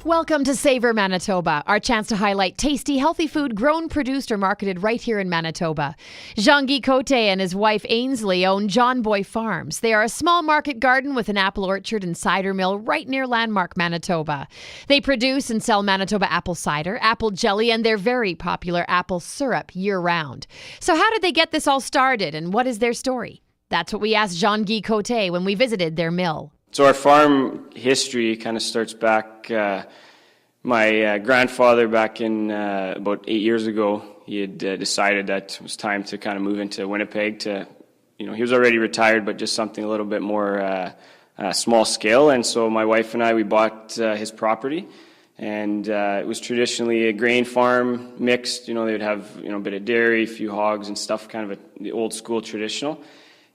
Welcome to Savour, Manitoba, our chance to highlight tasty, healthy food grown, produced, or marketed right here in Manitoba. Jean-Guy Cote and his wife Ainsley own John Boy Farms. They are a small market garden with an apple orchard and cider mill right near Landmark, Manitoba. They produce and sell Manitoba apple cider, apple jelly, and their very popular apple syrup year-round. So how did they get this all started, and what is their story? That's what we asked Jean-Guy Cote when we visited their mill. So our farm history kind of starts back, my grandfather back in about 8 years ago, he had decided that it was time to kind of move into Winnipeg to, he was already retired, but just something a little bit more small scale. And so my wife and I, we bought his property, and it was traditionally a grain farm mixed, they would have, a bit of dairy, a few hogs and stuff, kind of the old school traditional.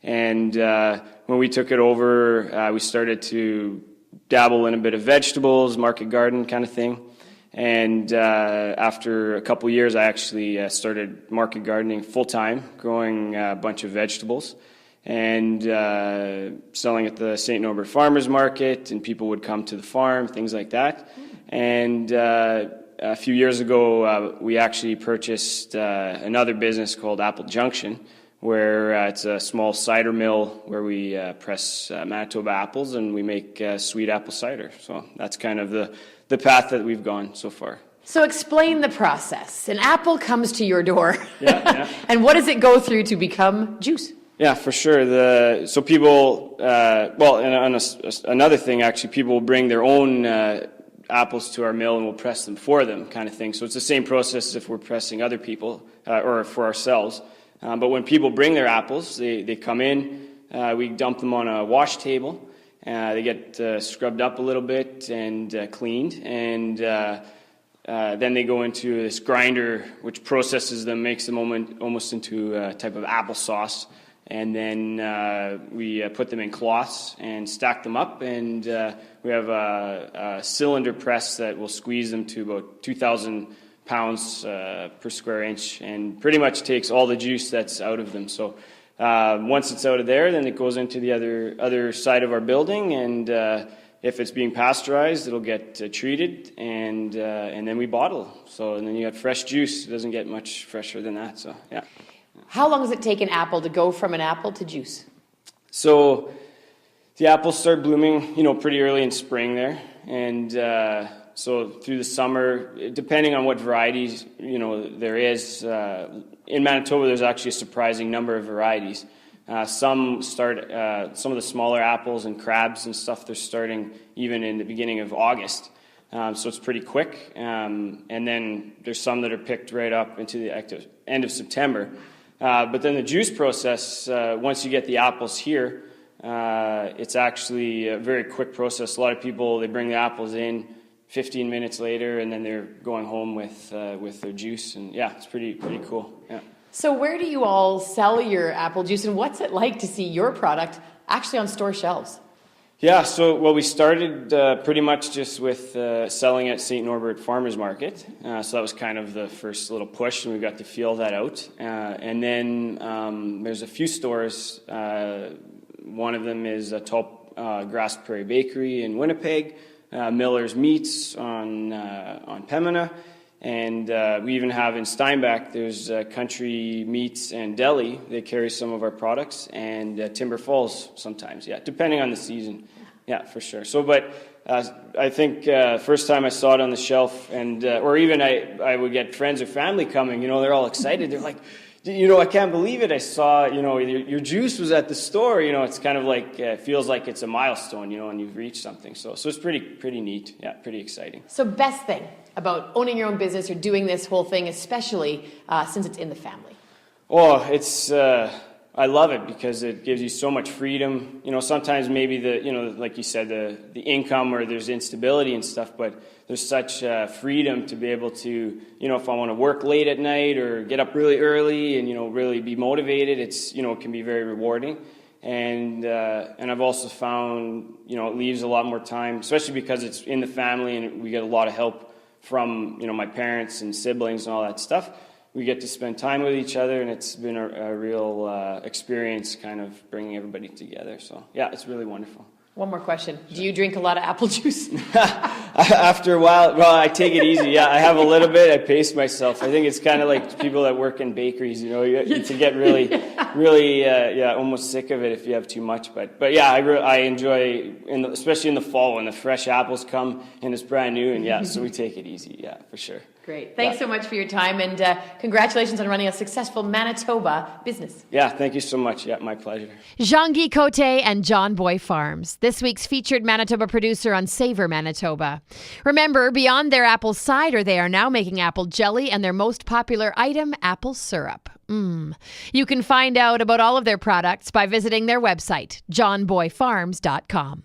And when we took it over, we started to dabble in a bit of vegetables, market garden kind of thing. And after a couple years, I actually started market gardening full-time, growing a bunch of vegetables and selling at the St. Norbert Farmers Market, and people would come to the farm, things like that. And a few years ago, we actually purchased another business called Apple Junction, where it's a small cider mill where we press Manitoba apples and we make sweet apple cider. So that's kind of the path that we've gone so far. So explain the process. An apple comes to your door. Yeah. And what does it go through to become juice? Yeah, for sure. So people, another thing actually, people will bring their own apples to our mill and we'll press them for them, kind of thing. So it's the same process as if we're pressing other people or for ourselves. But when people bring their apples, they come in, we dump them on a wash table, they get scrubbed up a little bit and cleaned, and then they go into this grinder which processes them, makes them almost into a type of applesauce, and then we put them in cloths and stack them up, and we have a cylinder press that will squeeze them to about 2,000 pounds per square inch, and pretty much takes all the juice that's out of them. So once it's out of there, then it goes into the other side of our building, and if it's being pasteurized, it'll get treated, and then we bottle. So and then you got fresh juice. It doesn't get much fresher than that. So yeah. How long does it take an apple to go from an apple to juice? So the apples start blooming, pretty early in spring there, and so through the summer, depending on what varieties, there is, in Manitoba there's actually a surprising number of varieties. Some start, some of the smaller apples and crabs and stuff, they're starting even in the beginning of August. So it's pretty quick. And then there's some that are picked right up into the end of September. But then the juice process, once you get the apples here, it's actually a very quick process. A lot of people, they bring the apples in 15 minutes later, and then they're going home with their juice, and yeah, it's pretty cool. Yeah. So where do you all sell your apple juice, and what's it like to see your product actually on store shelves? Yeah, so we started pretty much just with selling at St. Norbert Farmers Market. So that was kind of the first little push, and we got to feel that out. And then there's a few stores. One of them is a Tall Grass Prairie Bakery in Winnipeg. Miller's Meats on Pembina, and we even have in Steinbach, there's Country Meats and Deli. They carry some of our products, and Timber Falls sometimes, depending on the season. Yeah, for sure. So, but I think first time I saw it on the shelf, and or even I would get friends or family coming, they're all excited. They're like, I can't believe it. I saw, your juice was at the store. It's kind of like, it feels like it's a milestone, and you've reached something. So it's pretty neat. Yeah, pretty exciting. So best thing about owning your own business or doing this whole thing, especially since it's in the family? Oh, it's, I love it because it gives you so much freedom. Sometimes maybe like you said, the income or there's instability and stuff, but there's such freedom to be able to, if I want to work late at night or get up really early and, really be motivated, it's, it can be very rewarding. And I've also found, it leaves a lot more time, especially because it's in the family and we get a lot of help from, my parents and siblings and all that stuff. We get to spend time with each other, and it's been a real experience kind of bringing everybody together. So, yeah, it's really wonderful. One more question. Do you drink a lot of apple juice? After a while, well, I take it easy. Yeah, I have a little bit. I pace myself. I think it's kind of like people that work in bakeries. You know, you can get really, almost sick of it if you have too much. But yeah, I enjoy, especially in the fall when the fresh apples come and it's brand new. And so we take it easy. Yeah, for sure. Great. Thanks so much for your time, and congratulations on running a successful Manitoba business. Yeah, thank you so much. Yeah, my pleasure. Jean-Guy Cote and John Boy Farms, this week's featured Manitoba producer on Savour, Manitoba. Remember, beyond their apple cider, they are now making apple jelly and their most popular item, apple syrup. You can find out about all of their products by visiting their website, johnboyfarms.com.